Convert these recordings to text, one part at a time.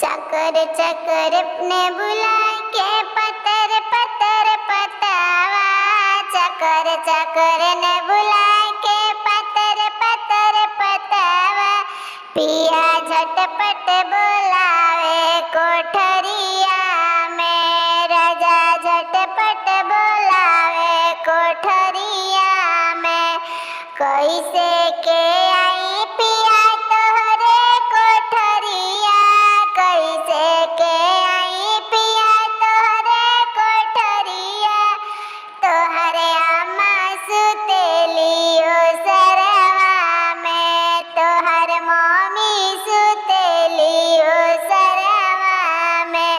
चकर चकर ने बुला के पतर पतर पतावा, चकर चकर ने बुला के पतर पतर पतावा। पिया झटपट बोलावे कोठरिया में, राजा झटपट बोलावे कोठरिया में। कैसे के आई पिया तोहरे कोठरिया, कैसे के आई पिया तोहरे कोठरिया। तोहरे अम्मा सुतेलियो सरवा में, तोहर मम्मी सुतेलियो सरवा में।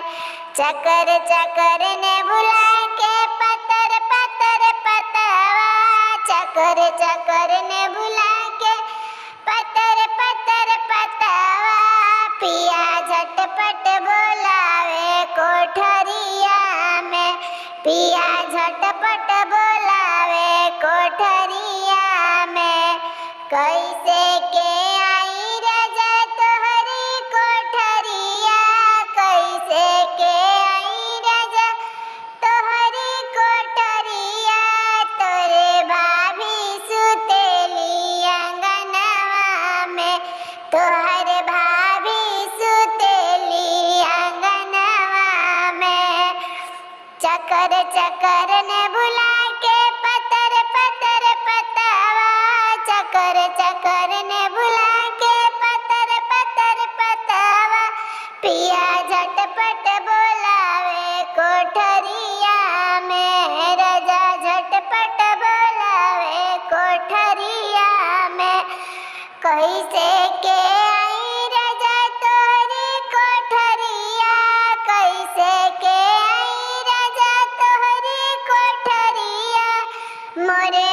चकर चकर ने बुला के पतर पतर पतवा, चकर चकर ने बुला के पतर पतर पतवा। पिया झटपट बोलावे कोठरिया में, पिया झटपट बोलावे कोठरिया में। कैसे के आई राजा तोहरी कोठरिया, कैसे के आई राजा तोहरी कोठरिया। तोरे भाभी सुतेली अंगनवा में, तोहर भाभी सुतेली अंगनवा में। चकर चकर ने बुला के पतर पतर पतवा, चकर चकर ने बुला के पतर पतर पतवा। पिया झटपट बोलावे कोठरिया में, राजा झटपट बोलावे कोठरिया में। कैसे के आई राजा तोहरी कोठरिया, कैसे के आई राजा तोहरी कोठरिया। मोरे